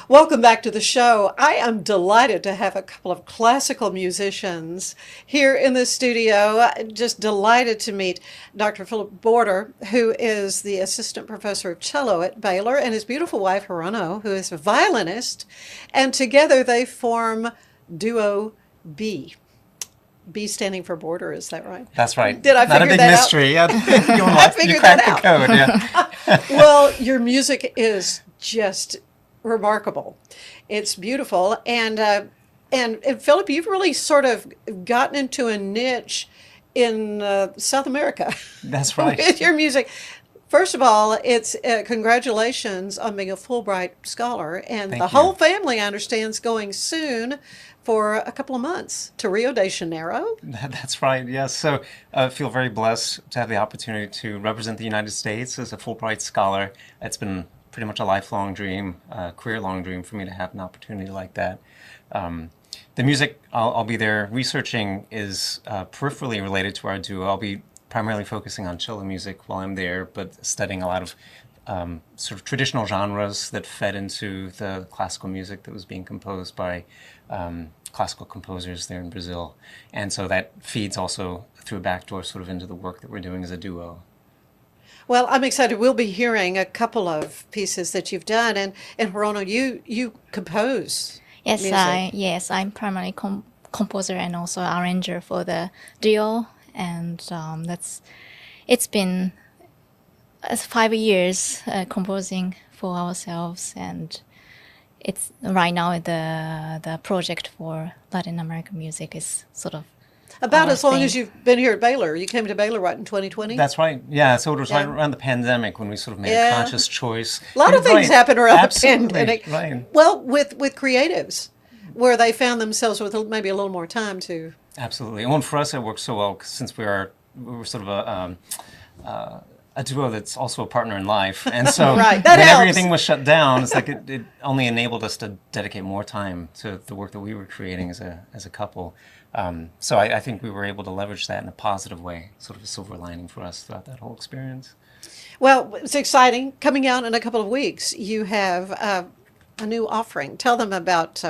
Welcome back to the show. I am delighted to have a couple of classical musicians here in the studio. Just delighted to meet Dr. Philip Borter, who is the assistant professor of cello at Baylor, and his beautiful wife, Hirono, who is a violinist. And together they form Duo B. B standing for border, is that right? That's right. Did I Not a figure big that mystery. out? I figured that out. Code, yeah. Well, your music is just remarkable. It's beautiful, and Philip, you've really sort of gotten into a niche in South America. That's right. With your music. First of all, it's congratulations on being a Fulbright scholar, and Thank the you. whole family, I understand, is going soon for a couple of months to Rio de Janeiro. That's right. Yes. So I feel very blessed to have the opportunity to represent the United States as a Fulbright scholar. It's been pretty much a lifelong dream, career-long dream for me to have an opportunity like that. The music I'll be there researching is peripherally related to our duo. I'll be primarily focusing on cello music while I'm there, but studying a lot of sort of traditional genres that fed into the classical music that was being composed by classical composers there in Brazil. And so that feeds also through a backdoor sort of into the work that we're doing as a duo. Well, I'm excited. We'll be hearing a couple of pieces that you've done, and Hirono, you compose Yes, music. I'm primarily composer and also arranger for the duo, and it's been 5 years composing for ourselves, and it's right now the project for Latin American music is sort of About our as long thing. as you've been here at Baylor. You came to Baylor, what, in 2020? That's right. Yeah. So it was right Yeah. around the pandemic when we sort of made Yeah. a conscious choice. A lot of things Right. happen around Absolutely. the pandemic. Right. Well, with creatives, where they found themselves with maybe a little more time to. Absolutely. And for us, it works so well 'cause since we were sort of a duo that's also a partner in life. And so Right, that when helps. everything was shut down, it's like it only enabled us to dedicate more time to the work that we were creating as a couple. So I think we were able to leverage that in a positive way, sort of a silver lining for us throughout that whole experience. Well, it's exciting. Coming out in a couple of weeks, you have a new offering. Tell them about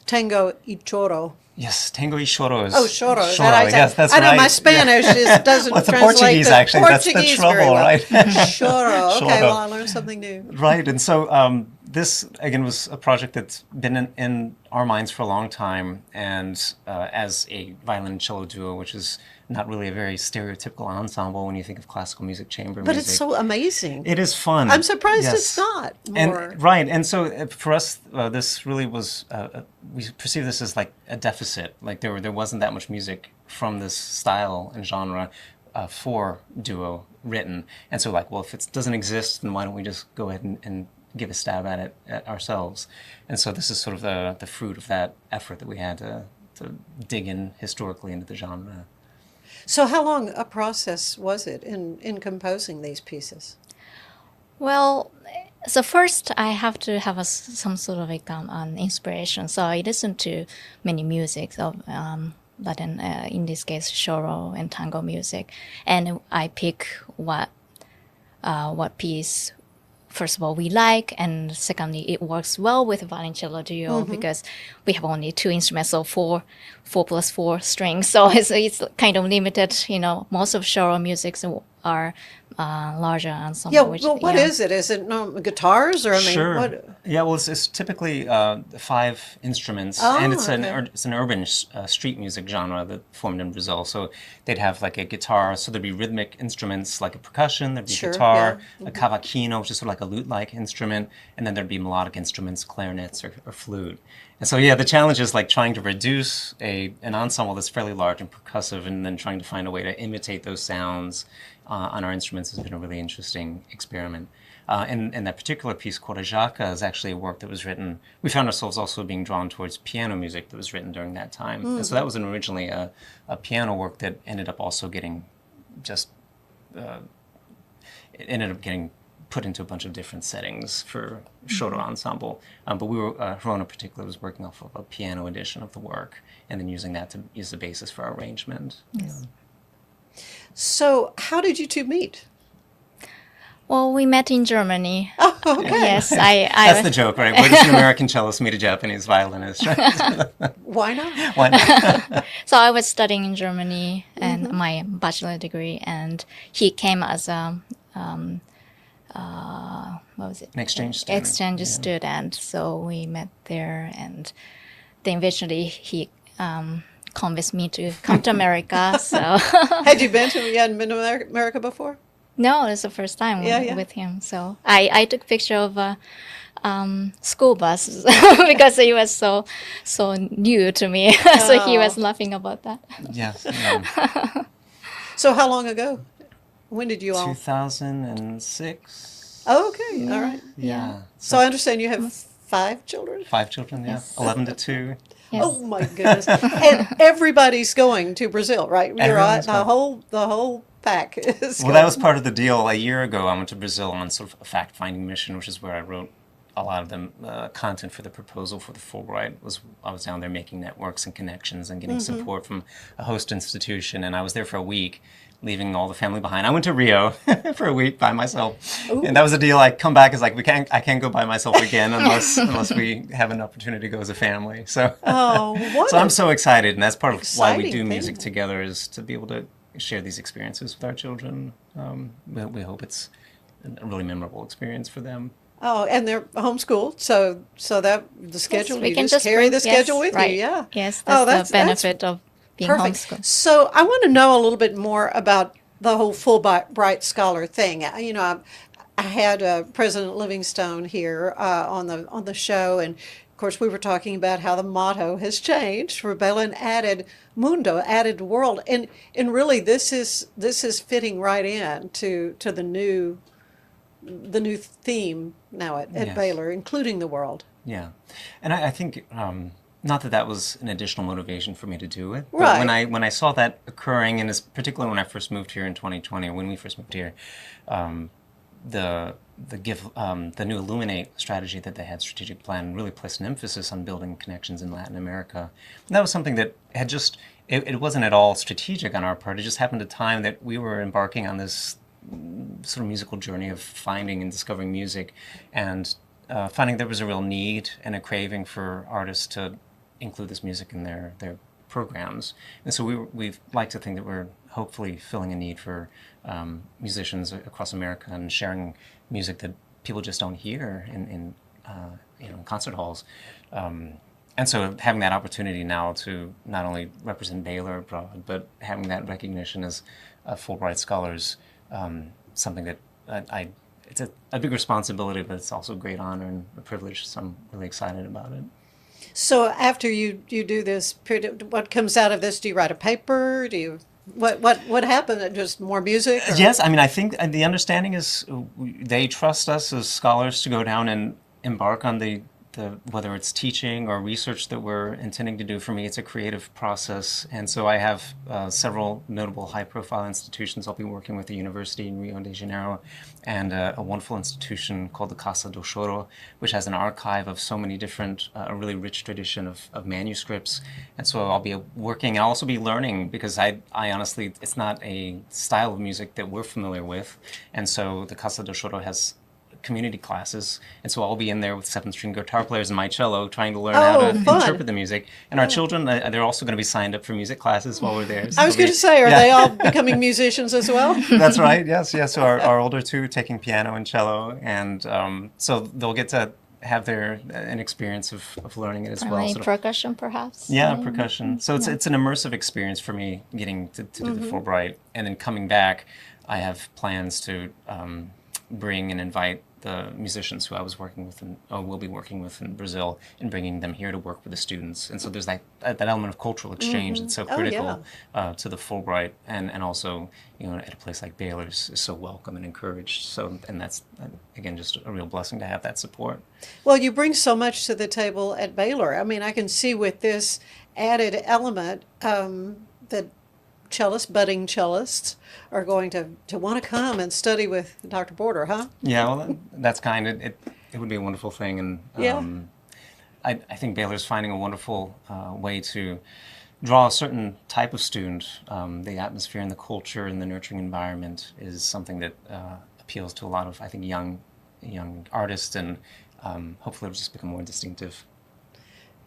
Tango y Choro. Yes, Tango y Choro is... Oh, choro. Is Choro, that how I say yes, it? that's I know right. my Spanish doesn't Well, it's the translate Portuguese, to actually. That's the Portuguese very trouble, well. right? Choro. Okay, Choro. well, I learned something new. Right, and so this again was a project that's been in our minds for a long time, and as a violin and cello duo, which is not really a very stereotypical ensemble when you think of classical music, chamber But music. it's so amazing. It is fun. I'm surprised Yes. it's not more. And right, and so for us, this really was we perceive this as like a deficit. Like there wasn't that much music from this style and genre for duo written, and so like, well, if it doesn't exist, then why don't we just go ahead and give a stab at it ourselves? And so this is sort of the fruit of that effort that we had to dig in historically into the genre. So how long a process was it in composing these pieces? Well, so first I have to have some sort of like an inspiration. So I listen to many music of Latin, in this case, choro and tango music, and I pick what piece. First of all, we like, and secondly, it works well with violoncello duo because we have only two instruments, so four plus four strings. So it's kind of limited. You know, most of choro musics are larger ensemble. Yeah, which, well, what yeah. is it? Is it guitars or I mean, Sure. what? Yeah, well, it's typically 5 instruments, Oh, and it's okay. it's an urban street music genre that formed in Brazil. So they'd have like a guitar, so there'd be rhythmic instruments like a percussion, there'd be Sure, guitar, yeah. a cavaquinho, which is sort of like a lute-like instrument, and then there'd be melodic instruments, clarinets or flute. And so, yeah, the challenge is like trying to reduce an ensemble that's fairly large and percussive, and then trying to find a way to imitate those sounds on our instruments has been a really interesting experiment. And that particular piece called a Jaca is actually a work that was written. We found ourselves also being drawn towards piano music that was written during that time. And so that was originally a piano work that ended up also getting it ended up getting put into a bunch of different settings for Shoto ensemble. But Hirono in particular was working off of a piano edition of the work and then using that to use the basis for our arrangement. Yes. So how did you two meet? Well, we met in Germany. Oh, okay. Yes, That's the joke, right? Where does an American cellist meet a Japanese violinist? Right? Why not? Why not? So I was studying in Germany and my bachelor degree, and he came as a what was it? An exchange student. Exchange student. So we met there, and then eventually he convinced me to come to America. So Had you hadn't been to America before? no, it's the first time Yeah. with him. So I took picture of a school bus because he was so new to me. So he was laughing about that. Yes. So how long ago? When did you all? 2006. Oh, okay. All right. Yeah. So I understand you have 5 children? 5 children, yeah. 11 to 2. Yes. Oh my goodness! And everybody's going to Brazil, right? You're right. Everyone's The whole pack is. Well, that was part of the deal. A year ago, I went to Brazil on sort of a fact-finding mission, which is where I wrote a lot of the content for the proposal for the Fulbright. I was down there making networks and connections and getting support from a host institution, and I was there for a week, leaving all the family behind. I went to Rio for a week by myself, and that was the deal. I come back, it's like I can't go by myself again unless we have an opportunity to go as a family. So, so I'm so excited, and that's part of why we do exciting music thing. together, is to be able to share these experiences with our children. We hope it's a really memorable experience for them. Oh, and they're homeschooled, so that the schedule we you can just carry bring- the schedule with right. you. Yeah. Yes, Oh, that's the benefit of being perfect. homeschooled. So I want to know a little bit more about the whole Fulbright Scholar thing. You know, I had President Livingstone here on the show, and of course we were talking about how the motto has changed for Baylor and added mundo, added world, and really this is fitting right in to the new theme now at Yes. Baylor, including the world. Yeah, and I think not that was an additional motivation for me to do it, but Right. when I saw that occurring, and particularly when I first moved here in 2020, when we first moved here, the new Illuminate strategy that they had, strategic plan, really placed an emphasis on building connections in Latin America. And that was something that had just it wasn't at all strategic on our part. It just happened at a time that we were embarking on this sort of musical journey of finding and discovering music, and finding there was a real need and a craving for artists to include this music in their programs. And so we like to think that we're hopefully filling a need for musicians across America and sharing music that people just don't hear in concert halls. And so having that opportunity now to not only represent Baylor abroad, but having that recognition as Fulbright scholars, something that it's a big responsibility, but it's also a great honor and a privilege. So I'm really excited about it. So after you do this period, what comes out of this? Do you write a paper? Do you what happened? Just more music? Or? Yes, I mean, I think the understanding is they trust us as scholars to go down and embark on the whether it's teaching or research that we're intending to do. For me, it's a creative process, and so I have several notable high-profile institutions. I'll be working with the university in Rio de Janeiro and a wonderful institution called the Casa do Choro, which has an archive of so many different, a really rich tradition of manuscripts. And so I'll be working, I'll also be learning, because I honestly, it's not a style of music that we're familiar with. And so the Casa do Choro has community classes, and so I'll be in there with 7-string guitar players and my cello trying to learn how to fun. interpret the music. And our children, they're also going to be signed up for music classes while we're there. So I was they'll going to say, are yeah. they all becoming musicians as well? That's right, yes. So our older two taking piano and cello, and so they'll get to have an experience of learning it as well. Like Sort of- percussion, perhaps. yeah, percussion. So it's an immersive experience for me getting to do the Fulbright, and then coming back, I have plans to bring and invite the musicians who I was working with and will be working with in Brazil, and bringing them here to work with the students. And so there's that element of cultural exchange that's so critical to the Fulbright, and also at a place like Baylor is so welcome and encouraged. So, and that's again just a real blessing to have that support. Well, you bring so much to the table at Baylor. I mean, I can see with this added element that budding cellists are going to want to come and study with Dr. Borter, huh? Yeah, well, that's kind. It would be a wonderful thing, and I think Baylor's finding a wonderful way to draw a certain type of student. The atmosphere and the culture and the nurturing environment is something that appeals to a lot of, I think, young artists, and hopefully it'll just become more distinctive.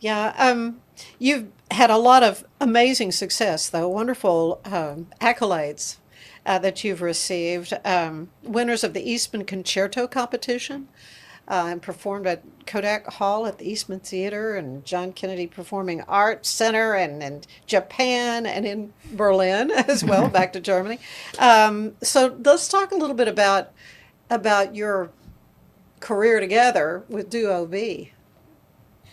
Yeah, you've had a lot of amazing success, though, wonderful accolades that you've received. Winners of the Eastman Concerto Competition, and performed at Kodak Hall at the Eastman Theater and John Kennedy Performing Arts Center, and in Japan and in Berlin as well, back to Germany. So let's talk a little bit about your career together with Duo B.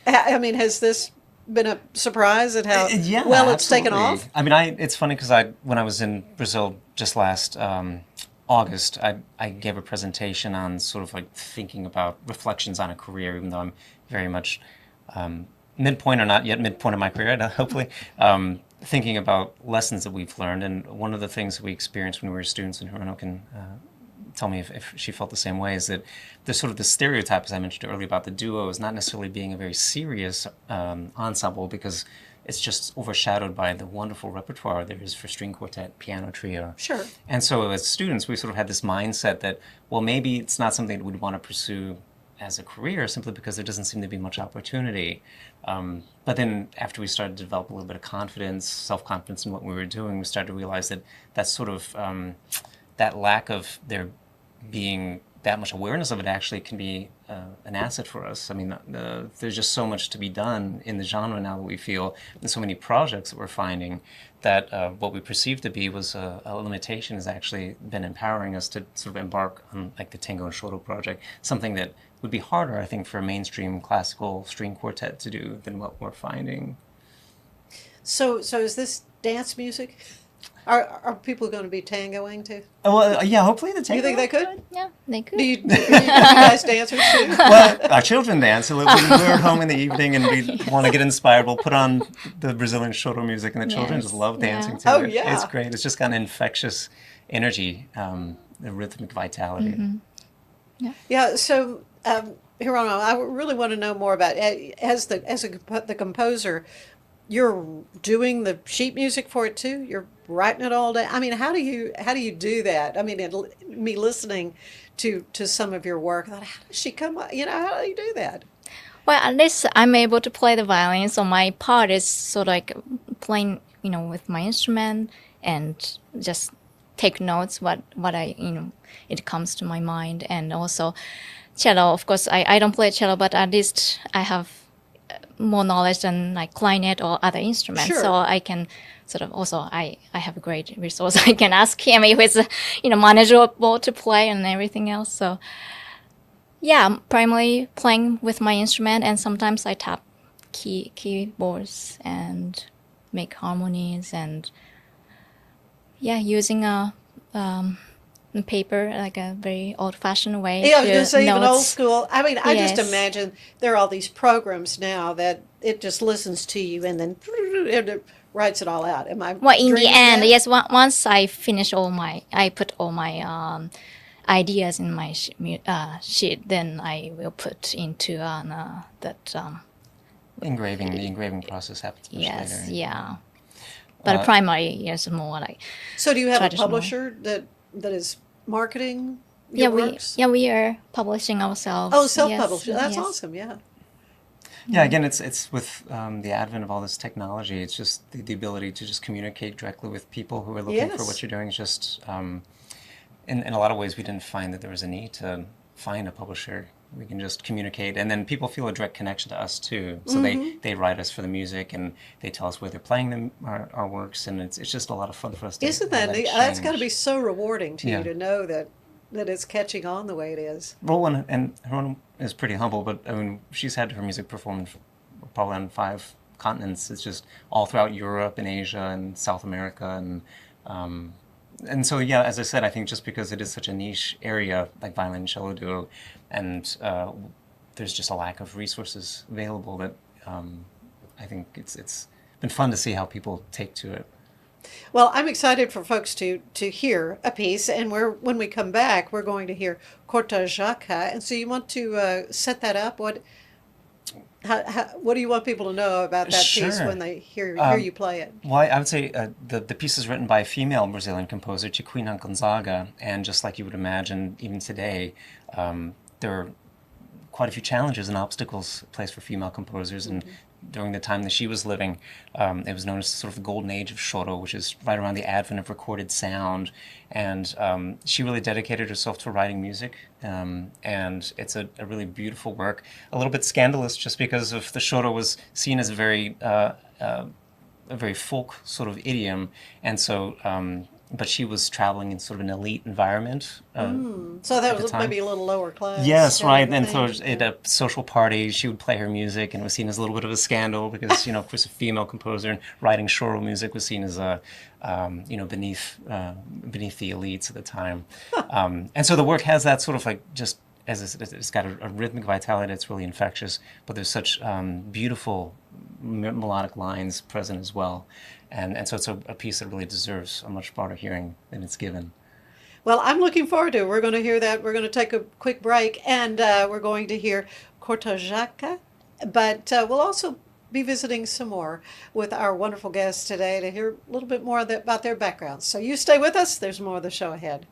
I mean, has this been a surprise at how Yeah, well it's taken absolutely. off? I mean, it's funny because when I was in Brazil just last August, I gave a presentation on sort of like thinking about reflections on a career, even though I'm very much midpoint or not yet midpoint of my career, hopefully, thinking about lessons that we've learned. And one of the things that we experienced when we were students, and Hirono can tell me if she felt the same way, is that there's sort of the stereotype, as I mentioned earlier, about the duo is not necessarily being a very serious ensemble, because it's just overshadowed by the wonderful repertoire there is for string quartet, piano trio. Sure. And so as students, we sort of had this mindset that, well, maybe it's not something that we'd want to pursue as a career simply because there doesn't seem to be much opportunity. But then after we started to develop a little bit of confidence, self-confidence in what we were doing, we started to realize that that sort of, that lack of there being that much awareness of it actually can be an asset for us. I mean, there's just so much to be done in the genre now that we feel, and so many projects that we're finding, that what we perceived to be was a limitation has actually been empowering us to sort of embark on like the Tango and Shoro project, something that would be harder, I think, for a mainstream classical string quartet to do than what we're finding. So is this dance music? Are people going to be tangoing too? Oh, well, yeah, hopefully the Do tango. you think they could? Yeah, they could. Do you guys dancers too? Well, our children dance. So we're at home in the evening and we want to get inspired. We'll put on the Brazilian Shoro music, and the children Yes, just love dancing yeah. to Oh, it. yeah. It's great. It's just got an infectious energy, the rhythmic vitality. Yeah. So, Hirono, I really want to know more about the composer. You're doing the sheet music for it too. You're writing it all down. I mean, how do you do that? I mean, me listening to some of your work, I thought, how does she come up? How do you do that? Well, at least I'm able to play the violin, so my part is sort of like playing, with my instrument and just take notes what I it comes to my mind. And also cello. Of course, I don't play cello, but at least I have more knowledge than like clarinet or other instruments. Sure. So I can sort of also I have a great resource. I can ask him if it's manageable to play and everything else. So yeah, I'm primarily playing with my instrument, and sometimes I tap keyboards and make harmonies, and using a paper, like a very old-fashioned way. Yeah, I was going to say even old notes. school. I mean, I just Yes. imagine there are all these programs now that it just listens to you and then it writes it all out. Am I Well, in the dreaming end, that? yes. Once I finish I put all my ideas in my sheet. Then I will put into that. The engraving process happens much Yes, later. yeah. But Uh, primary is more like So do you have a traditional. publisher that is marketing your works? we are publishing ourselves. Oh, self-published. Yes, That's yes. awesome. Yeah. Yeah, again, it's with the advent of all this technology, it's just the ability to just communicate directly with people who are looking for Yes. what you're doing. It's just, in a lot of ways, we didn't find that there was a need to find a publisher. We can just communicate, and then people feel a direct connection to us too. So they write us for the music, and they tell us where they're playing our works, and it's just a lot of fun for us to Isn't that have neat? That's got to exchange. be so rewarding to Yeah. you to know that it's catching on the way it is. Well, and Hirono is pretty humble, but I mean, she's had her music performed probably on 5 continents. It's just all throughout Europe and Asia and South America, and so yeah, as I said, I think just because it is such a niche area like violin and cello duo, and there's just a lack of resources available, that I think it's been fun to see how people take to it. Well, I'm excited for folks to hear a piece, and when we come back, we're going to hear Corta Jaca. And so you want to set that up? What? What do you want people to know about that piece Sure. when they hear you play it? Well, I would say the piece is written by a female Brazilian composer, Chiquinha Gonzaga, and just like you would imagine, even today, there are quite a few challenges and obstacles placed for female composers. And during the time that she was living, it was known as sort of the golden age of choro, which is right around the advent of recorded sound. And she really dedicated herself to writing music. And it's a really beautiful work. A little bit scandalous just because of the choro was seen as a very folk sort of idiom. And so, but she was traveling in sort of an elite environment. So that at the was time. maybe a little lower class. Yes, kind right. of a And so thing. at a social party, she would play her music, and it was seen as a little bit of a scandal because, of course, a female composer and writing choro music was seen as beneath the elites at the time. And so the work has that sort of like just as it's got a rhythmic vitality that's really infectious, but there's such beautiful melodic lines present as well. And so it's a piece that really deserves a much broader hearing than it's given. Well, I'm looking forward to it. We're going to hear that. We're going to take a quick break, and we're going to hear Cortajaca, but we'll also be visiting some more with our wonderful guests today to hear a little bit more about their backgrounds. So you stay with us. There's more of the show ahead.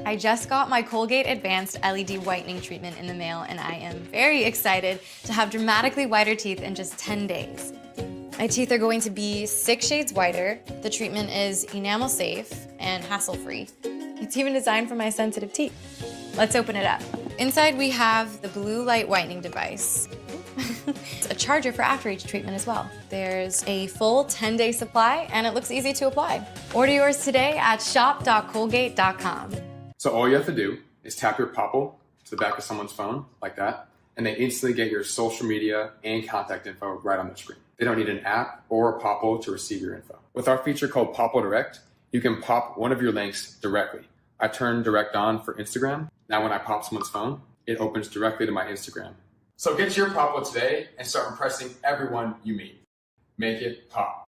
I just got my Colgate Advanced LED Whitening Treatment in the mail, and I am very excited to have dramatically whiter teeth in just 10 days. My teeth are going to be 6 shades whiter. The treatment is enamel safe and hassle-free. It's even designed for my sensitive teeth. Let's open it up. Inside we have the blue light whitening device. It's a charger for after each treatment as well. There's a full 10-day supply, and it looks easy to apply. Order yours today at shop.colgate.com. So all you have to do is tap your Popple to the back of someone's phone, like that, and they instantly get your social media and contact info right on their screen. They don't need an app or a Popple to receive your info. With our feature called Popple Direct, you can pop one of your links directly. I turned Direct on for Instagram. Now when I pop someone's phone, it opens directly to my Instagram. So get your Popple today and start impressing everyone you meet. Make it pop.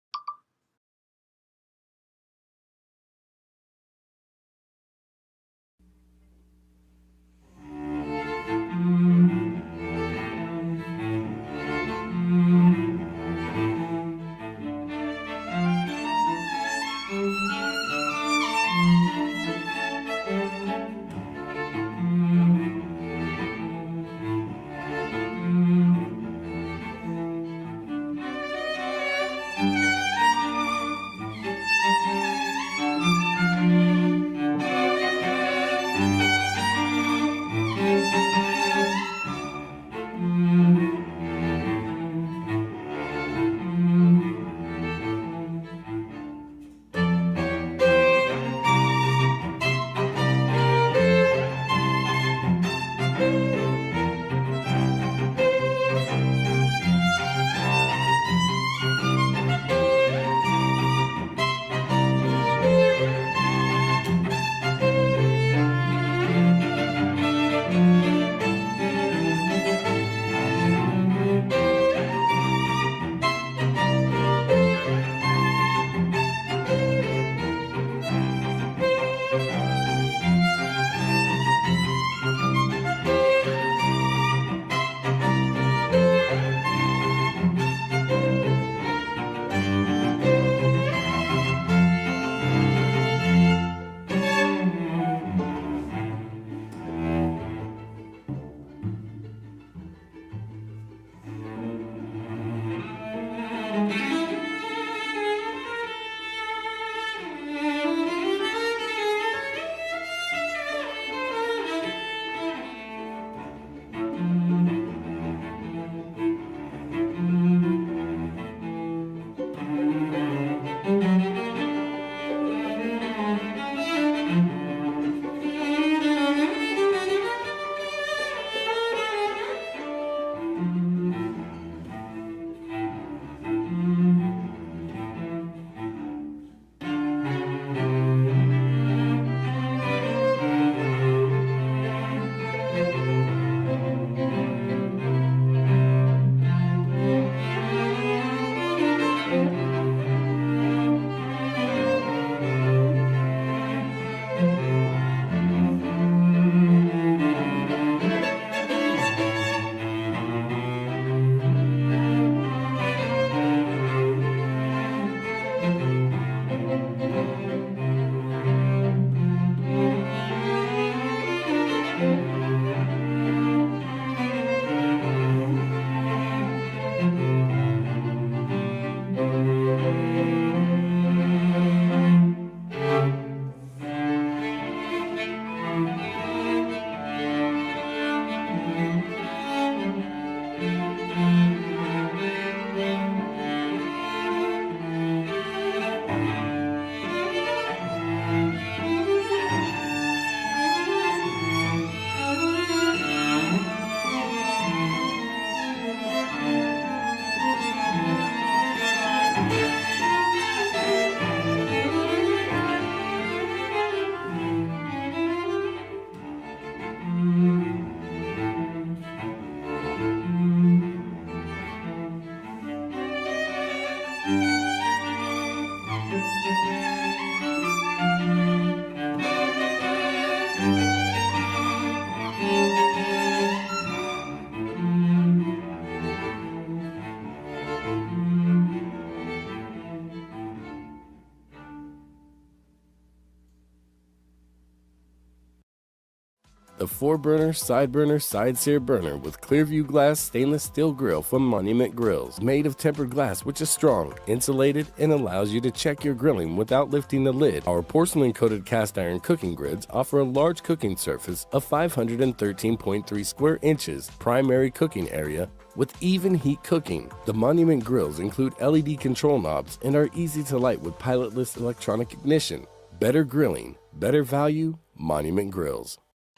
the 4-burner, side-burner, side-sear burner with Clearview glass stainless steel grill from Monument Grills. Made of tempered glass, which is strong, insulated, and allows you to check your grilling without lifting the lid. Our porcelain-coated cast iron cooking grids offer a large cooking surface of 513.3 square inches, primary cooking area, with even heat cooking. The Monument Grills include LED control knobs and are easy to light with pilotless electronic ignition. Better grilling, better value, Monument Grills.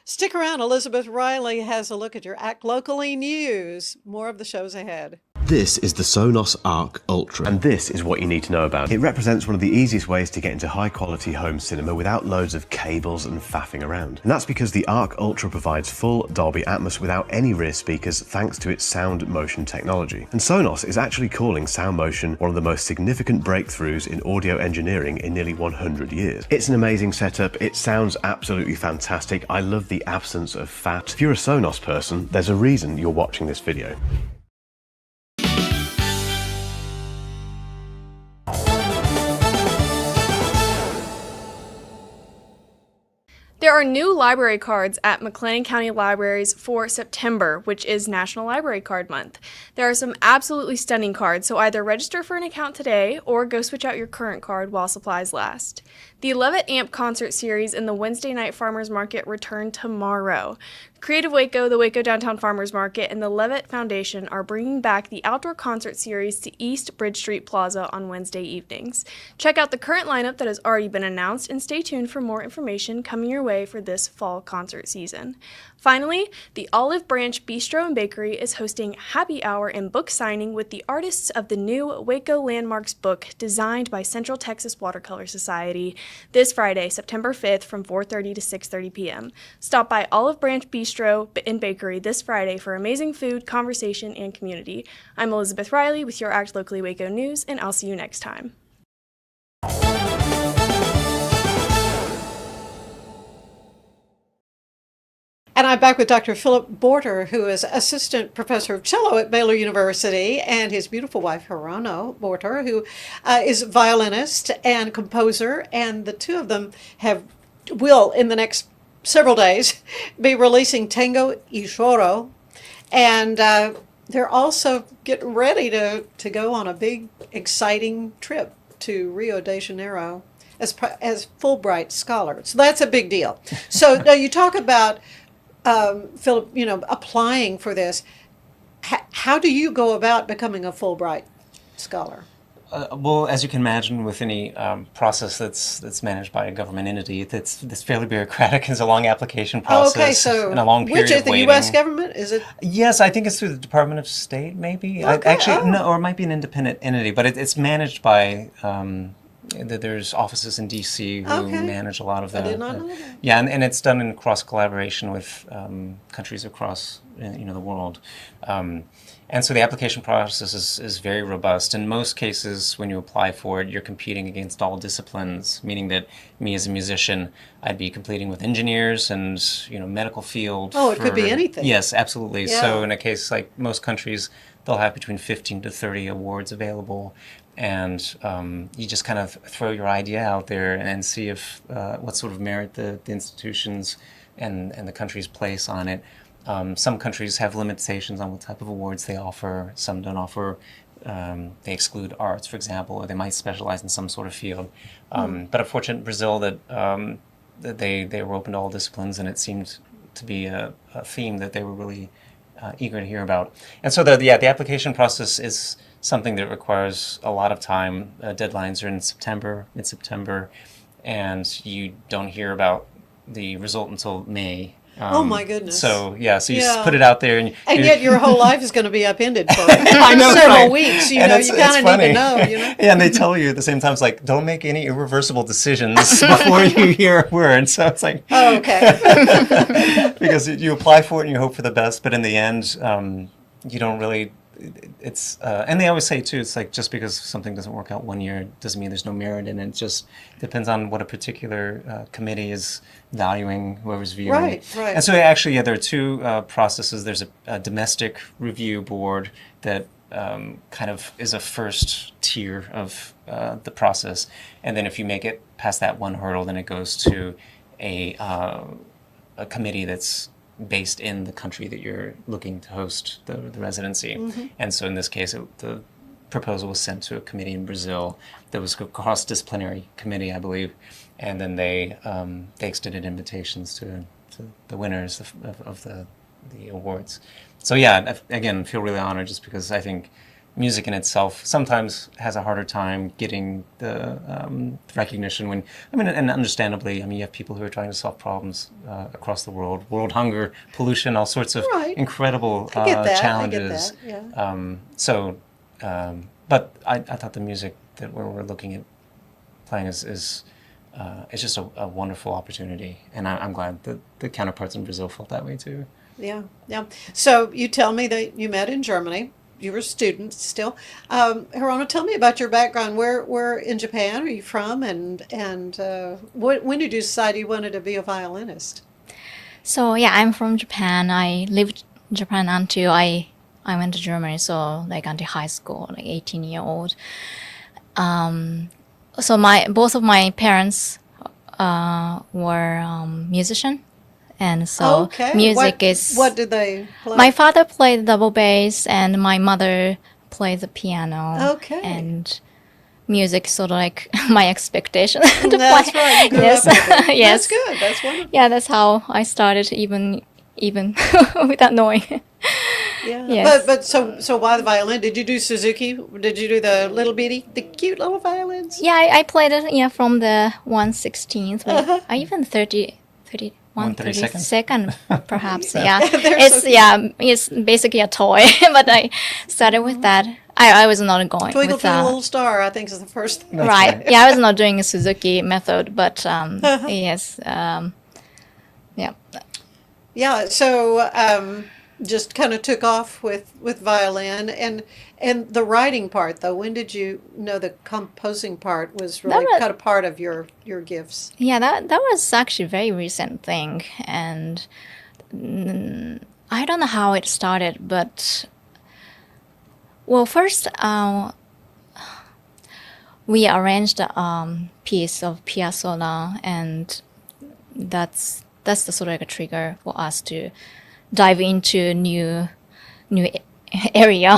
Stick around. Elizabeth Riley has a look at your Act Locally news. More of the shows ahead. This is the Sonos Arc Ultra. And this is what you need to know about. It represents one of the easiest ways to get into high quality home cinema without loads of cables and faffing around. And that's because the Arc Ultra provides full Dolby Atmos without any rear speakers thanks to its sound motion technology. And Sonos is actually calling sound motion one of the most significant breakthroughs in audio engineering in nearly 100 years. It's an amazing setup, it sounds absolutely fantastic. I love the absence of fat. If you're a Sonos person, there's a reason you're watching this video. There are new library cards at McLennan County Libraries for September, which is National Library Card Month. There are some absolutely stunning cards, so either register for an account today or go switch out your current card while supplies last. The Levitt Amp Concert Series and the Wednesday Night Farmers Market return tomorrow. Creative Waco, the Waco Downtown Farmers Market, and the Levitt Foundation are bringing back the outdoor concert series to East Bridge Street Plaza on Wednesday evenings. Check out the current lineup that has already been announced and stay tuned for more information coming your way for this fall concert season. Finally, the Olive Branch Bistro and Bakery is hosting happy hour and book signing with the artists of the new Waco Landmarks book designed by Central Texas Watercolor Society this Friday, September 5th from 4:30 to 6:30 p.m. Stop by Olive Branch Bistro and Bakery this Friday for amazing food, conversation, and community. I'm Elizabeth Riley with your Act Locally Waco News, and I'll see you next time. And I'm back with Dr. Philip Borter, who is Assistant Professor of Cello at Baylor University, and his beautiful wife, Hirono Borter, who is a violinist and composer, and the two of them will, in the next several days, be releasing Tango y Choro, and they're also getting ready to go on a big, exciting trip to Rio de Janeiro as Fulbright scholars. So that's a big deal. So now you talk about Philip, applying for this. How do you go about becoming a Fulbright scholar? Well, as you can imagine, with any process that's managed by a government entity, it's fairly bureaucratic. It's a long application process. Okay, so and a long period which is of the waiting. U.S. government? Is it? Yes, I think it's through the Department of State, maybe. Okay, No, or it might be an independent entity, but it's managed by. There's offices in D.C. who manage a lot of that. I did not know that. Yeah, and it's done in cross collaboration with countries across the world. And so the application process is very robust. In most cases, when you apply for it, you're competing against all disciplines, meaning that me as a musician, I'd be competing with engineers and medical field. Oh, it could be anything. Yes, absolutely. Yeah. So in a case like most countries, they'll have between 15 to 30 awards available. And you just kind of throw your idea out there and see if what sort of merit the institutions and the countries place on it. Some countries have limitations on what type of awards they offer. Some don't offer. They exclude arts, for example, or they might specialize in some sort of field. But I'm fortunate in Brazil that they were open to all disciplines, and it seemed to be a theme that they were really eager to hear about. And so the application process is something that requires a lot of time. Deadlines are in mid-September, and you don't hear about the result until May. Oh my goodness! So you just put it out there, and yet your whole life is going to be upended for I know, several right. weeks. You And know, it's- you kind it's of need to funny. know. Yeah, and they tell you at the same time, it's like, don't make any irreversible decisions before you hear a word. So it's like, Oh, okay. because you apply for it and you hope for the best, but in the end, you don't really. It's and they always say too, it's like just because something doesn't work out one year doesn't mean there's no merit in it. It just depends on what a particular committee is valuing, whoever's viewing. Right. And so actually, there are two processes. There's a domestic review board that kind of is a first tier of the process, and then if you make it past that one hurdle, then it goes to a committee that's based in the country that you're looking to host the residency. And so in this case, the proposal was sent to a committee in Brazil that was a cross-disciplinary committee, I believe, and then they extended invitations to the winners of the awards. So yeah, again, feel really honored just because I think music in itself sometimes has a harder time getting the recognition when, I mean, and understandably, I mean, you have people who are trying to solve problems across the world hunger, pollution, all sorts of incredible challenges. I get that, yeah. But I thought the music that we're looking at playing is it's just a wonderful opportunity, and I'm glad that the counterparts in Brazil felt that way too. Yeah, yeah. So you tell me that you met in Germany. You were a student still. Hirono, tell me about your background. Where in Japan are you from, and when did you decide you wanted to be a violinist? So yeah, I'm from Japan. I lived in Japan until I went to Germany. So like until high school, like 18-year-old. So both of my parents were musician, and so Okay. music is. What did they play? My father played double bass, and my mother played the piano. Okay. And music sort of like my expectation to That's play. right. You grew Yes. up with it. Yes. That's good. That's wonderful. Yeah, that's how I started, even without knowing. Yeah. Yes. But so why the violin? Did you do Suzuki? Did you do the cute little violins? Yeah, I played it. Yeah, from the 1/16th. I even 1/32nd, perhaps. Yeah, it's basically a toy. But I started with that. I was not going Twinkle with Twinkle Little Star, I think, is the first thing. right. Yeah, I was not doing a Suzuki method, but yes, yeah. Yeah, so just kind of took off with violin and the writing part though. When did you know the composing part was really kind of part of your gifts? Yeah, that was actually a very recent thing, and I don't know how it started, but well, first we arranged a piece of Piazzolla, and that's the sort of like a trigger for us to dive into new area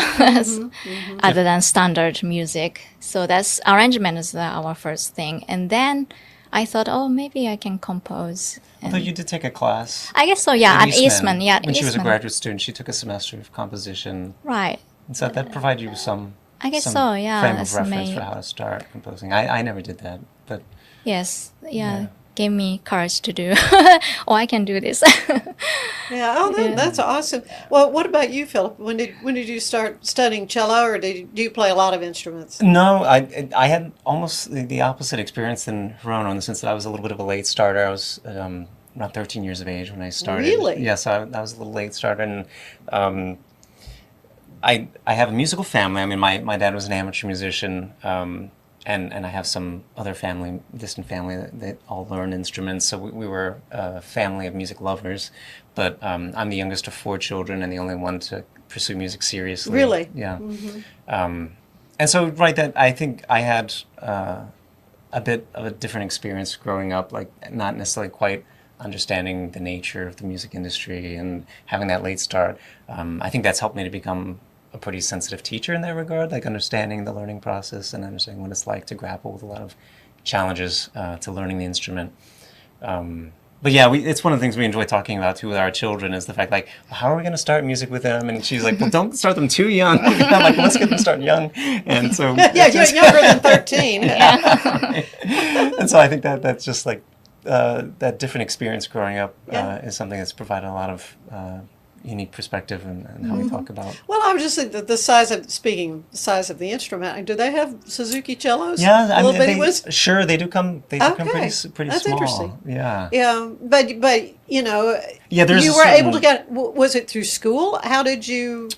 other than standard music. So that's arrangement is our first thing, and then I thought, oh, maybe I can compose. Although you did take a class. I guess so. Yeah, at Eastman. Yeah, when she was a Eastman. graduate student, she took a semester of composition. Right. And so that provided you with some. I guess some so. Yeah. frame of that's reference my- for how to start composing. I never did that, but Yes. Yeah. Gave me courage to do. Oh, I can do this. Yeah, that's awesome. Well, what about you, Philip? When did you start studying cello, or do you play a lot of instruments? no, I had almost the opposite experience than Hirono in the sense that I was a little bit of a late starter. I was around 13 years of age when I started. Really? Yeah, so I was a little late starter, and I have a musical family. I mean, my dad was an amateur musician, and I have some other distant family that all learn instruments. So we were a family of music lovers. But I'm the youngest of 4 children and the only one to pursue music seriously. Really? Yeah. And so, that I think I had a bit of a different experience growing up, like not necessarily quite understanding the nature of the music industry and having that late start. I think that's helped me to become a pretty sensitive teacher in that regard, like understanding the learning process and understanding what it's like to grapple with a lot of challenges to learning the instrument. But yeah, it's one of the things we enjoy talking about too with our children is the fact, like, how are we going to start music with them? And she's like, well, don't start them too young. And I'm like, let's get them started young. And so Yeah, you're younger than 13. and so I think that's just like that different experience growing up is something that's provided a lot of unique perspective and how we talk about. Well, I was just thinking that the size of the instrument. Do they have Suzuki cellos? Yeah, I little mean, bitty ones? sure they do come. They do come Okay. pretty That's small. interesting. Yeah. Yeah, but you know, There's you a were certain- able to get. Was it through school? How did you?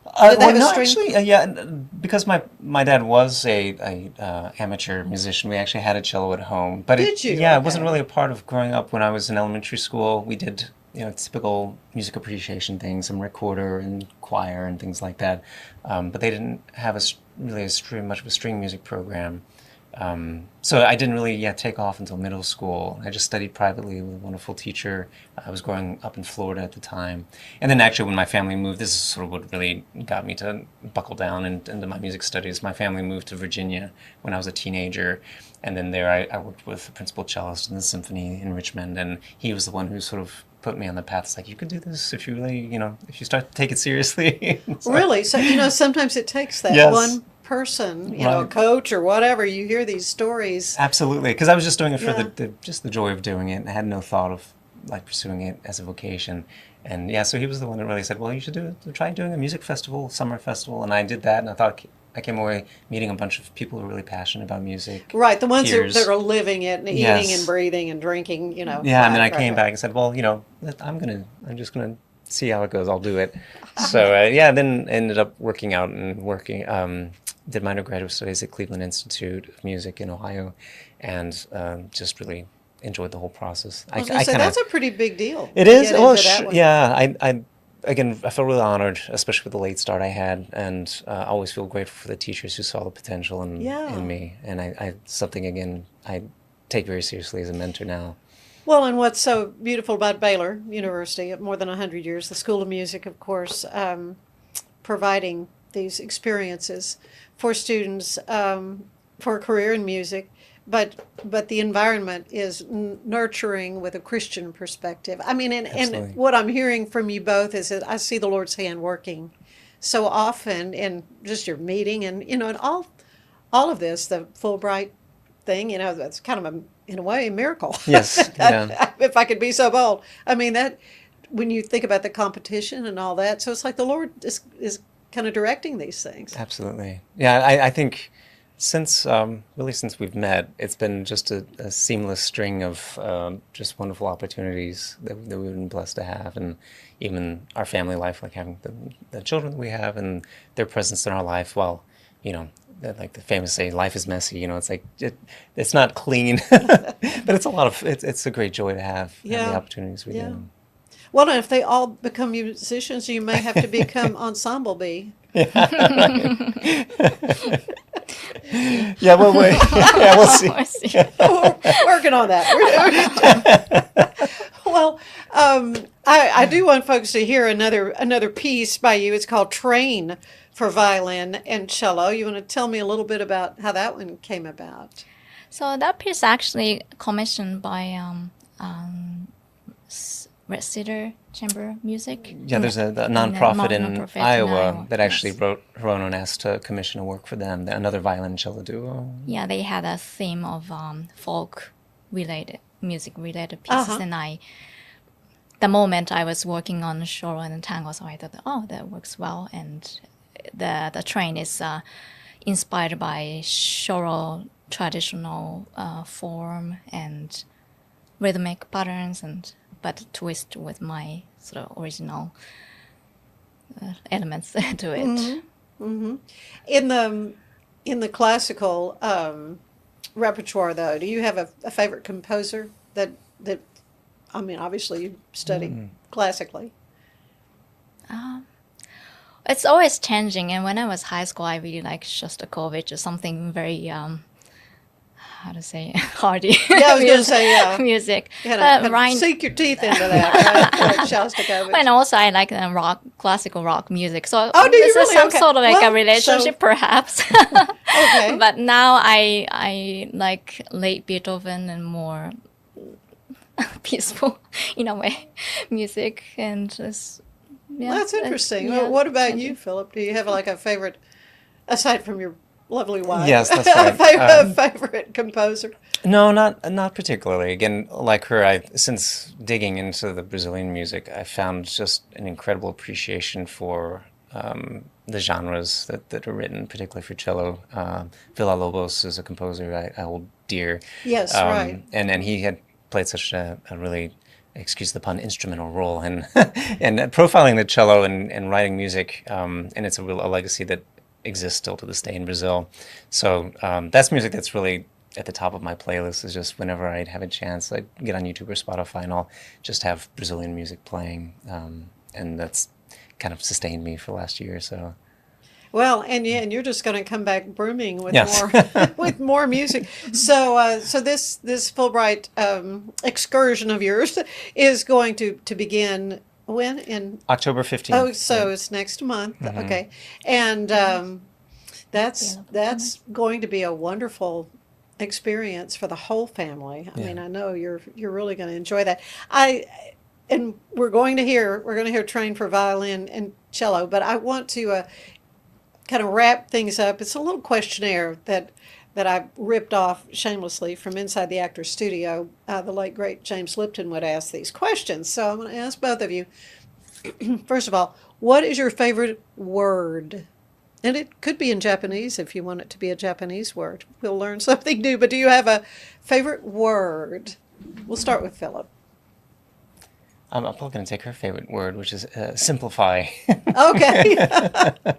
Well, have a no, string? actually, because my dad was a amateur musician. We actually had a cello at home, but Did you? Yeah, it wasn't Okay. really a part of growing up. When I was in elementary school, we did typical music appreciation things, some recorder and choir and things like that. But they didn't have really much of a string music program. So I didn't really take off until middle school. I just studied privately with a wonderful teacher. I was growing up in Florida at the time. And then actually when my family moved, this is sort of what really got me to buckle down into my music studies. My family moved to Virginia when I was a teenager. And then there I worked with the principal cellist in the symphony in Richmond. And he was the one who sort of put me on the path. It's like, you could do this if you really, if you start to take it seriously. So, Really? So, sometimes it takes that Yes. one person, a Right. coach or whatever. You hear these stories. Absolutely, because I was just doing it for Yeah. just the joy of doing it. And I had no thought of like pursuing it as a vocation. And so he was the one that really said, "Well, you should try doing a music festival, summer festival." And I did that, and I thought I came away meeting a bunch of people who are really passionate about music. Right, the ones peers. that are living it and eating Yes. and breathing and drinking, Yeah, and then I right, came right. back and said, "Well, I'm just gonna see how it goes. I'll do it." So then ended up working out and working. Did my undergraduate studies at Cleveland Institute of Music in Ohio, and just really enjoyed the whole process. I was going to say, that's a pretty big deal. It to is. get Well, into that one. I felt really honored, especially with the late start I had, and I always feel grateful for the teachers who saw the potential in me, and I something again I take very seriously as a mentor now. Well, and what's so beautiful about Baylor University, more than 100 years, the School of Music, of course, providing these experiences for students for a career in music, but the environment is nurturing with a Christian perspective. I mean, and Absolutely. what I'm hearing from you both is that I see the Lord's hand working so often in just your meeting and and all of this, the Fulbright thing, that's kind of in a way a miracle. Yes, yeah. If I could be so bold. I mean that when you think about the competition and all that, so it's like the Lord is kind of directing these things. Absolutely. Yeah, I think since we've met, it's been just a seamless string of just wonderful opportunities that we've been blessed to have, and even our family life, like having the children that we have and their presence in our life. Well, like the famous say, life is messy. It's like it's not clean, but it's a great joy to have Yeah. the opportunities we Yeah. do. Well, and if they all become musicians, you may have to become ensemble bee. Yeah, well, we'll see. I see. We're working on that. Well, I do want folks to hear another piece by you. It's called Train for Violin and Cello. You want to tell me a little bit about how that one came about? So that piece actually commissioned by Red Cedar Chamber Music. Yeah, there's a nonprofit in Iowa that actually wrote Hirono and asked to commission a work for them, another violin cello duo. Yeah, they had a theme of music related pieces, Uh-huh. and the moment I was working on Shoro and Tango, so I thought, oh, that works well, and the train is inspired by Shoro traditional form and rhythmic patterns, but twist with my sort of original elements to it. In the classical repertoire, though, do you have a favorite composer that I mean, obviously you study classically. It's always changing, and when I was high school, I really liked Shostakovich or something very how to say hardy. Yeah, I was going to say, yeah. music. Kind of Right. sink your teeth into that, right? Like Shostakovich. And also, I like classical rock music. So Oh, do you this is really? some Okay. sort of like Well, a relationship, so- perhaps. Okay. But now I like late Beethoven and more peaceful, in a way, music, and just yeah. That's interesting. yeah, What about changing. you, Philip? Do you have like a favorite, aside from your lovely wife? Yes, that's a right. favorite composer? No, not particularly. Again, like her, since digging into the Brazilian music, I found just an incredible appreciation for the genres that are written, particularly for cello. Villa-Lobos is a composer I hold dear. Yes, right. And he had played such a really, excuse the pun, instrumental role in and profiling the cello and writing music. And it's a legacy that exists still to this day in Brazil. So that's music that's really at the top of my playlist. Is just whenever I'd have a chance, I'd get on YouTube or Spotify and I'll just have Brazilian music playing. And that's kind of sustained me for the last year or so. Well, and you're just going to come back booming with Yes. more with more music. So so this Fulbright excursion of yours is going to begin when in October 15th. oh so it's next month. Okay, and that's going to be a wonderful experience for the whole family. I mean, I know you're really going to enjoy that. And we're going to hear Train for Violin and Cello, but I want to kind of wrap things up. It's a little questionnaire that I ripped off shamelessly from inside the Actors Studio. The late great James Lipton would ask these questions, so I'm going to ask both of you. First of all, what is your favorite word? And it could be in Japanese if you want it to be a Japanese word. We'll learn something new. But do you have a favorite word? We'll start with Philip. I'm probably going to take her favorite word, which is simplify. Okay,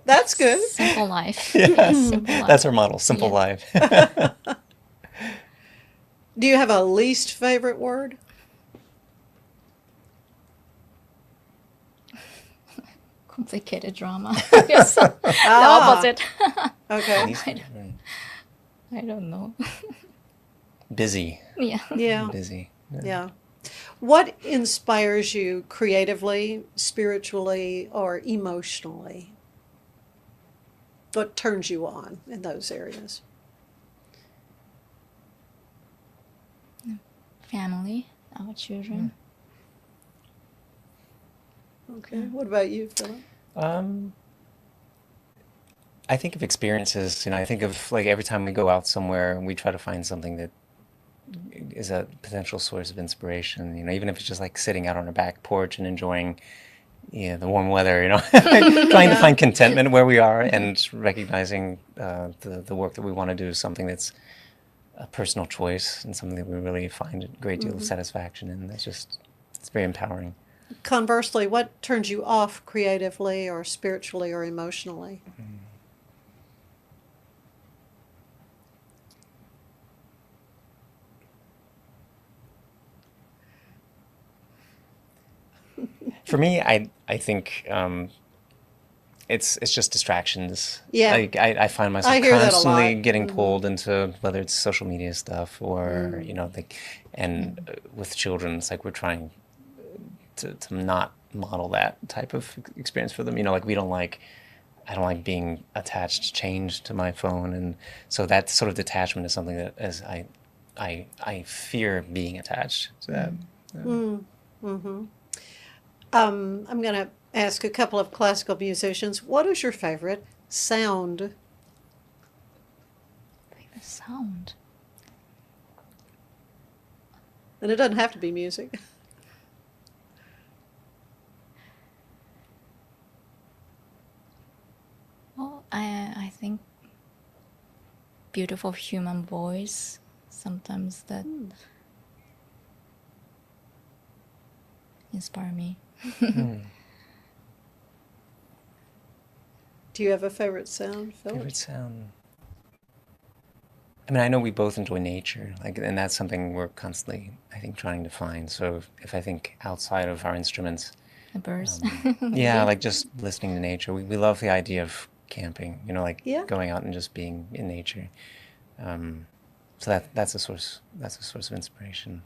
that's good. Simple life. Yes. Simple life. That's her model, simple Yeah. life. Do you have a least favorite word? Complicated drama. Yes. The opposite. Okay. Least favorite. I don't know. Busy. Yeah. Yeah. Busy. Yeah. What inspires you creatively, spiritually, or emotionally? What turns you on in those areas? Family, our children. Okay. What about you, Philip? I think of experiences, I think of like every time we go out somewhere, we try to find something that is a potential source of inspiration, even if it's just like sitting out on our back porch and enjoying the warm weather, trying to find contentment where we are and recognizing the work that we want to do is something that's a personal choice and something that we really find a great deal of satisfaction in. It's very empowering. Conversely, what turns you off creatively or spiritually or emotionally? For me, I think it's just distractions. Yeah. Like I find myself I hear that a constantly lot. getting pulled into whether it's social media stuff or with children, it's like we're trying to not model that type of experience for them. I don't like being attached, chained to my phone, and so that sort of detachment is something that I fear being attached to that. I'm going to ask a couple of classical musicians. What is your favorite sound? Favorite sound. And it doesn't have to be music. Well, I think beautiful human voice. Sometimes that inspire me. Do you have a favorite sound, Philip? Favorite sound. I mean, I know we both enjoy nature, and that's something we're constantly, I think, trying to find. So if I think outside of our instruments, The birds. yeah, like just listening to nature. We love the idea of camping, Yeah. going out and just being in nature. So that's a source of inspiration.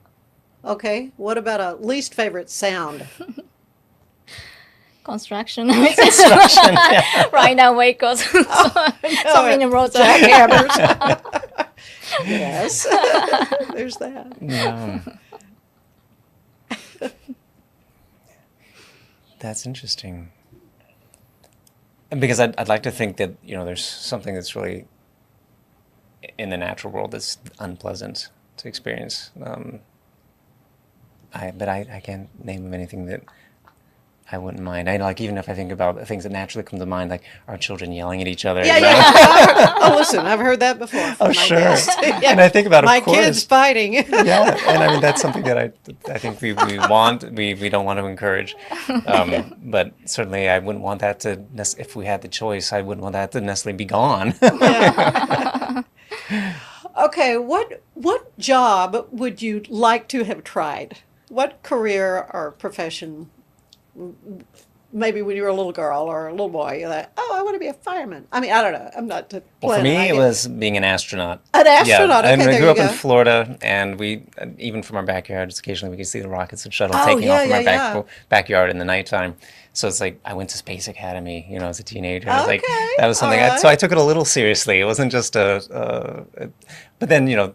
Okay. What about a least favorite sound? Construction. Right now, vehicles. So many roads. Jackhammers. Yes. There's that. Yeah. That's interesting. And because I'd like to think that, there's something that's really in the natural world that's unpleasant to experience. But I can't name of anything that I wouldn't mind. Even if I think about things that naturally come to mind, like our children yelling at each other. Yeah, yeah. Oh, listen, I've heard that before. From my Sure. guests. Yeah. And I think about, my of course. kids fighting. Yeah, and I mean that's something that I think we don't want to encourage, but certainly I wouldn't want that to if we had the choice, I wouldn't want that to necessarily be gone. Okay, what job would you like to have tried? What career or profession maybe when you were a little girl or a little boy, you're like, oh, I want to be a fireman. I mean, I don't know. I'm not to Well, for plan an me, it idea. was being an astronaut. An astronaut. Yeah, and Okay, I there grew you up in go. Florida, and we, even from our backyards, occasionally we could see the rockets and shuttle Oh, taking off from yeah, our yeah. backyard in the nighttime. So it's like I went to Space Academy, as a teenager. It was like Okay, that was something. all right. So I took it a little seriously. It wasn't just but then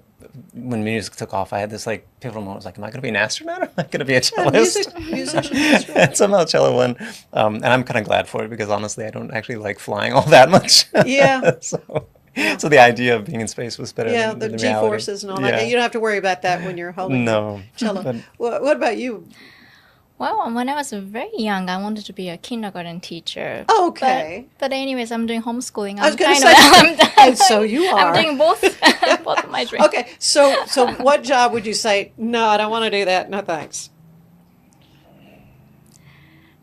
when music took off, I had this like pivotal moment. I was like, am I going to be an astronaut or am I going to be a cellist? Musician. That's right. And somehow cello won, and I'm kind of glad for it because honestly, I don't actually like flying all that much. Yeah. So the idea of being in space was better Yeah, than the the G reality. forces and all Yeah. that. You don't have to worry about that when you're holding No, the cello. but- What about you? Well, when I was very young, I wanted to be a kindergarten teacher. Okay. But anyways, I'm doing homeschooling. I was I'm going to kind say, of, and so you are. I'm doing both, both of my dreams. Okay, so what job would you say? No, I don't want to do that. No, thanks.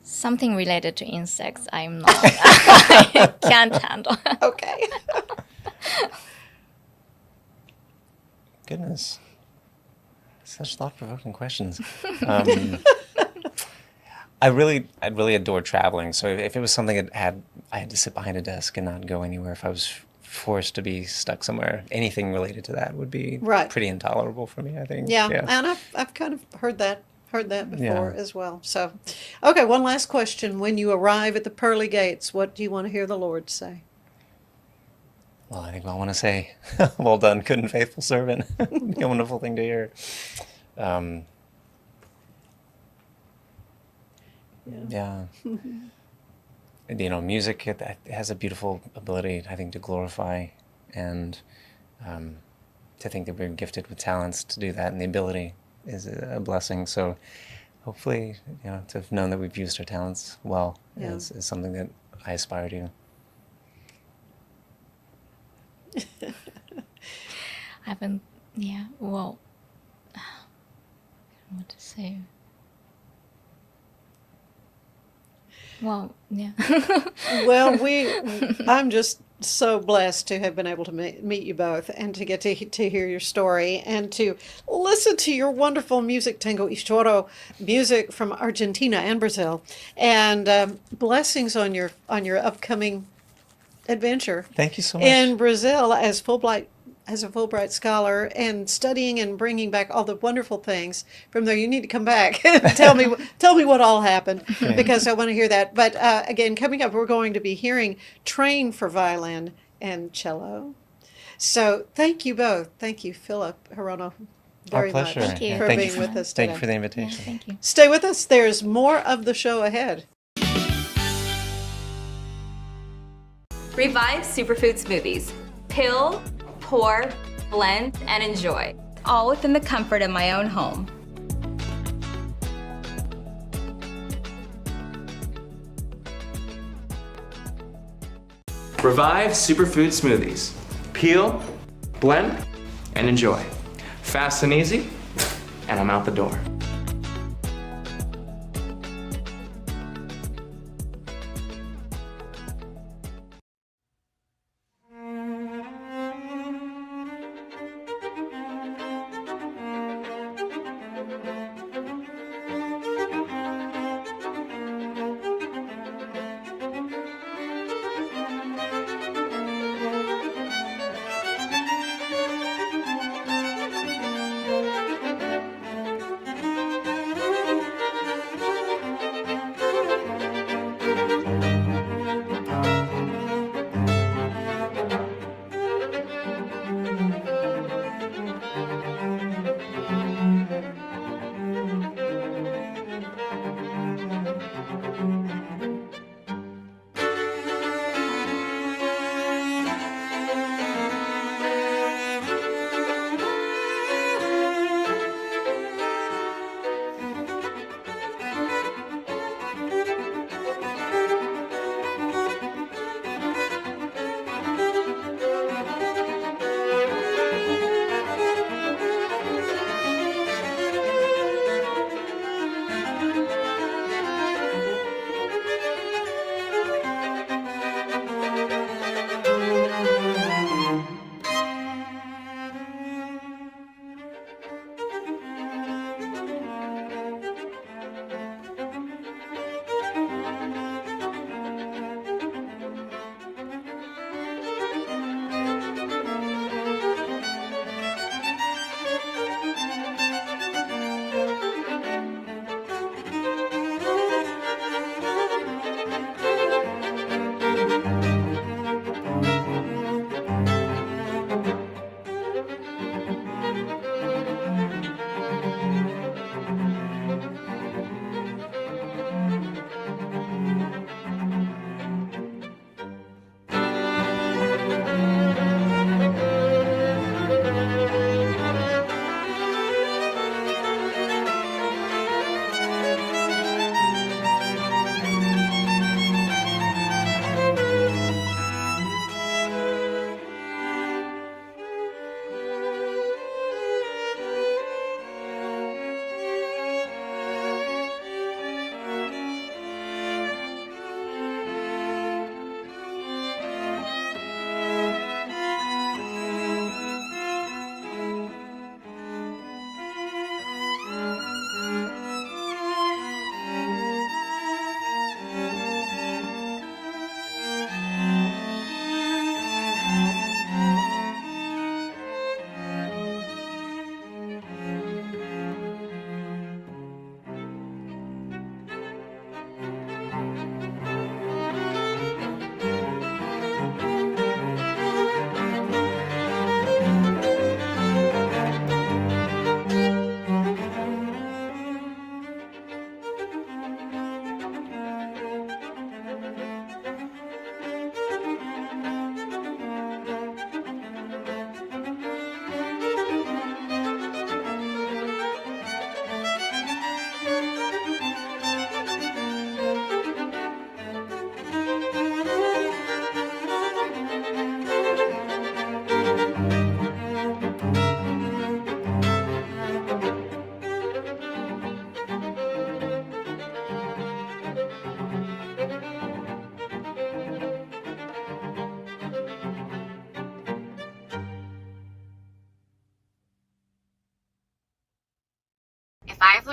Something related to insects, I'm not. I can't handle. Okay. Goodness, such thought-provoking questions. I really adore traveling. So if it was something that I had to sit behind a desk and not go anywhere, if I was forced to be stuck somewhere, anything related to that would be Right. pretty intolerable for me, I think. Yeah, and I've kind of heard that before Yeah. as well. So, okay, one last question. When you arrive at the pearly gates, what do you want to hear the Lord say? Well, I think I want to say, well done, good and faithful servant. It'd be a wonderful thing to hear. Yeah. Music, it has a beautiful ability, I think, to glorify, and to think that we're gifted with talents to do that, and the ability is a blessing. So hopefully, to have known that we've used our talents well Yeah. is something that I aspire to. I haven't, yeah, well, what to say? Well, yeah. Well, I'm just so blessed to have been able to meet you both and to get to hear your story and to listen to your wonderful music, tango y choro music from Argentina and Brazil, and blessings on your upcoming adventure. Thank you so much. In Brazil as a Fulbright scholar and studying and bringing back all the wonderful things from there. You need to come back and tell me what all happened because I want to hear that. But again, coming up, we're going to be hearing Train for Violin and Cello. So thank you both. Thank you, Philip, Hirono, very much pleasure. Thank you. for Thank being you with us Thank today. you for the Yeah, invitation. thank you. Stay with us. There's more of the show ahead. Revive Superfood Smoothies. Pill, pour, blend, and enjoy. All within the comfort of my own home. Revive Superfood Smoothies. Peel, blend, and enjoy. Fast and easy, and I'm out the door.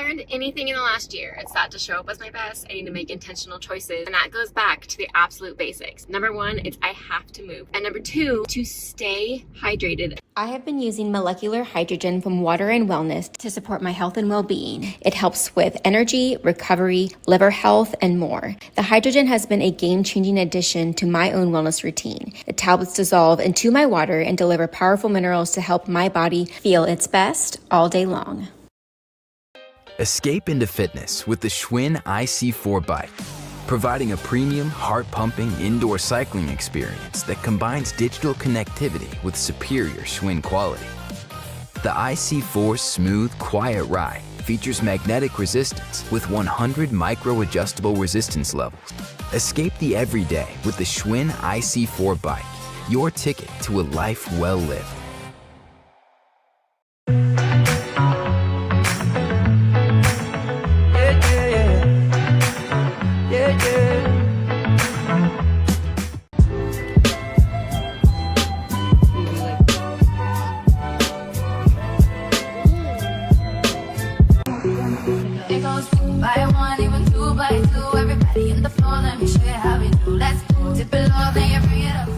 learned anything in the last year, it's that to show up as my best, I need to make intentional choices. And that goes back to the absolute basics. Number one, it's I have to move. And number two, to stay hydrated. I have been using molecular hydrogen from Water and Wellness to support my health and well-being. It helps with energy, recovery, liver health, and more. The hydrogen has been a game-changing addition to my own wellness routine. The tablets dissolve into my water and deliver powerful minerals to help my body feel its best all day long. Escape into fitness with the Schwinn IC4 bike, providing a premium, heart-pumping indoor cycling experience that combines digital connectivity with superior Schwinn quality. The IC4's smooth, quiet ride features magnetic resistance with 100 micro-adjustable resistance levels. Escape the everyday with the Schwinn IC4 bike, your ticket to a life well lived. It goes 2 by 1, even 2 by 2. Everybody in the floor, let me show you how we do. Let's go. Dip it low, then you bring it up.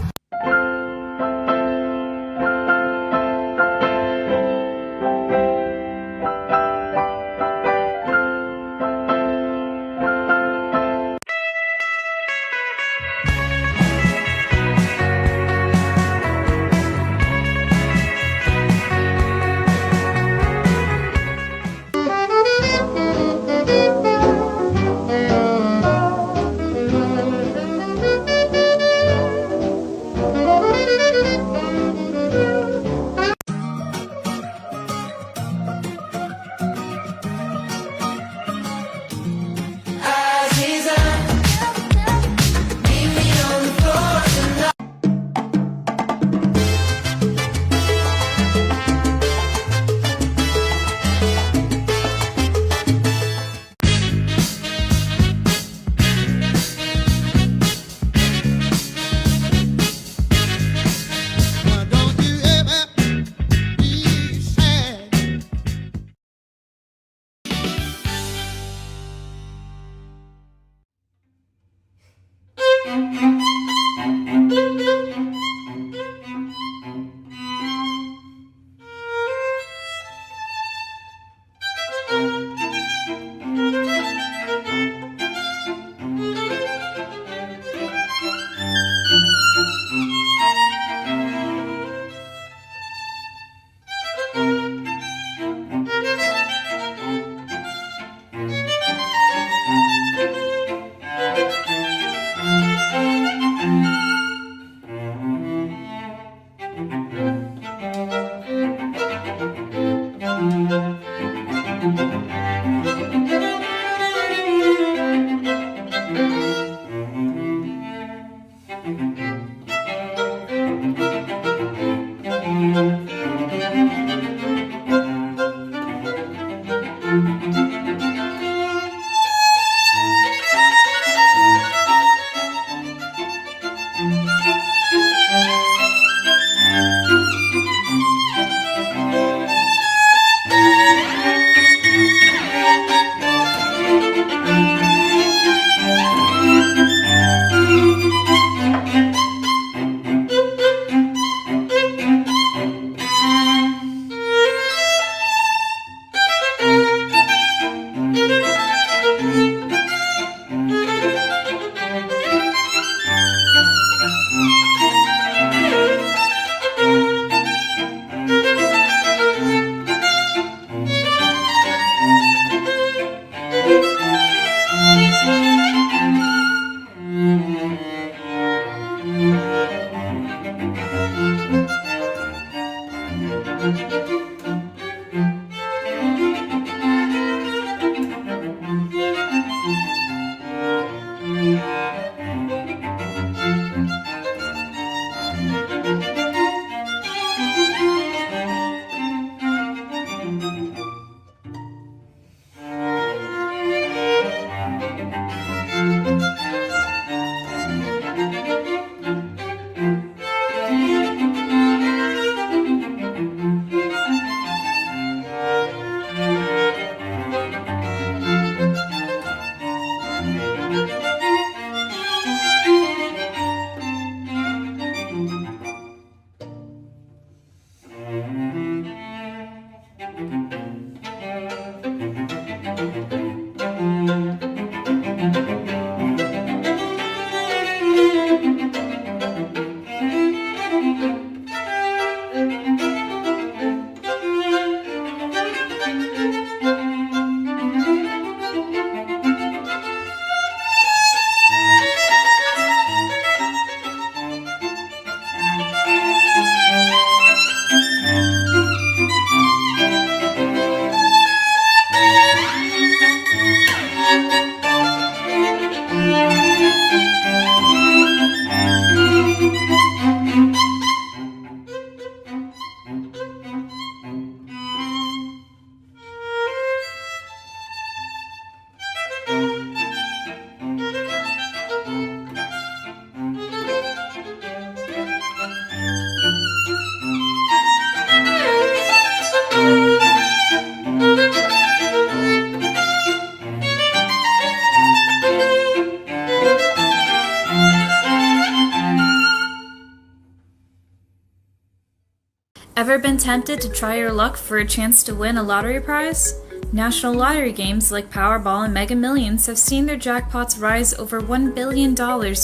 Ever been tempted to try your luck for a chance to win a lottery prize? National lottery games like Powerball and Mega Millions have seen their jackpots rise over $1 billion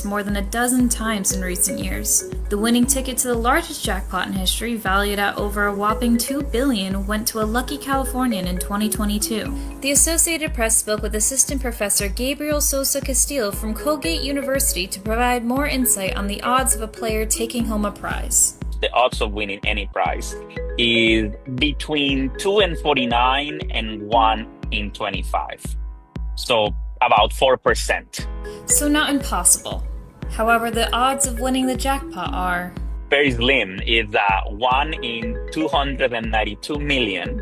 more than a dozen times in recent years. The winning ticket to the largest jackpot in history, valued at over a whopping $2 billion, went to a lucky Californian in 2022. The Associated Press spoke with Assistant Professor Gabriel Sosa Castillo from Colgate University to provide more insight on the odds of a player taking home a prize. The odds of winning any prize is between 2 in 49 and 1 in 25. So about 4%. So not impossible. However, the odds of winning the jackpot are very slim, is 1 in 292 million.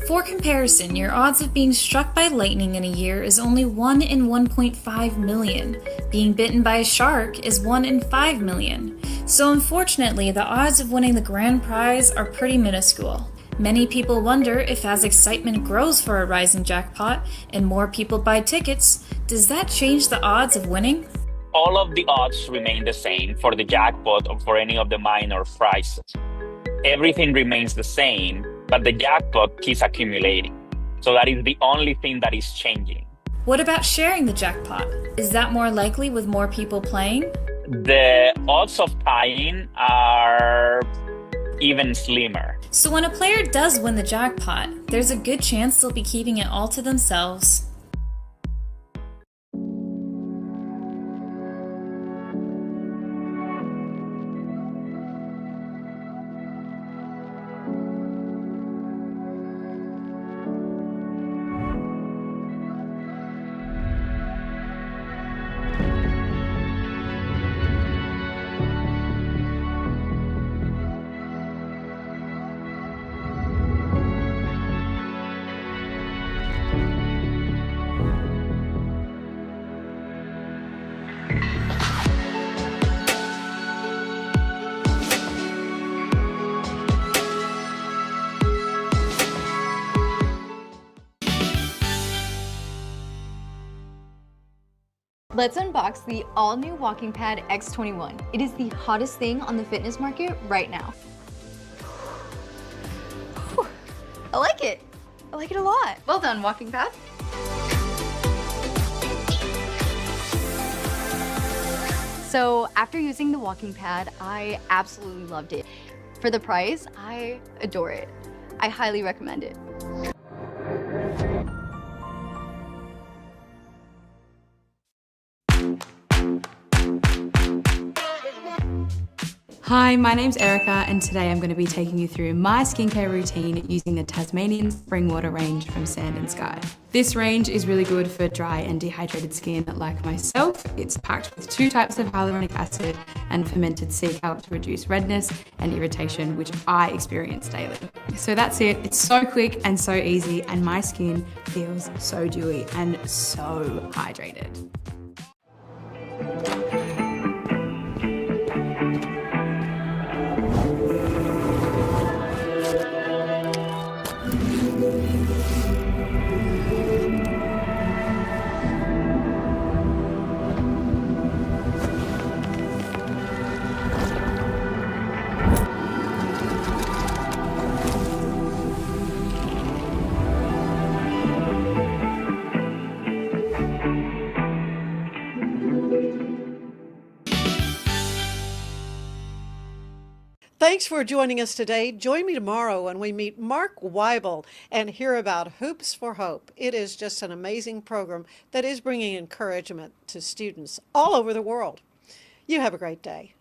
For comparison, your odds of being struck by lightning in a year is only 1 in 1.5 million. Being bitten by a shark is 1 in 5 million. So unfortunately, the odds of winning the grand prize are pretty minuscule. Many people wonder if as excitement grows for a rising jackpot and more people buy tickets, does that change the odds of winning? All of the odds remain the same for the jackpot or for any of the minor prizes. Everything remains the same, but the jackpot keeps accumulating. So that is the only thing that is changing. What about sharing the jackpot? Is that more likely with more people playing? The odds of tying are even slimmer. So when a player does win the jackpot, there's a good chance they'll be keeping it all to themselves. Let's unbox the all-new Walking Pad X21. It is the hottest thing on the fitness market right now. Whew. I like it. I like it a lot. Well done, Walking Pad. So after using the Walking Pad, I absolutely loved it. For the price, I adore it. I highly recommend it. Hi, my name's Erica and today I'm going to be taking you through my skincare routine using the Tasmanian Spring Water range from Sand and Sky. This range is really good for dry and dehydrated skin like myself. It's packed with 2 types of hyaluronic acid and fermented sea kelp to reduce redness and irritation, which I experience daily. So that's it. It's so quick and so easy and my skin feels so dewy and so hydrated. Thanks for joining us today. Join me tomorrow when we meet Mark Weibel and hear about Hoops for Hope. It is just an amazing program that is bringing encouragement to students all over the world. You have a great day.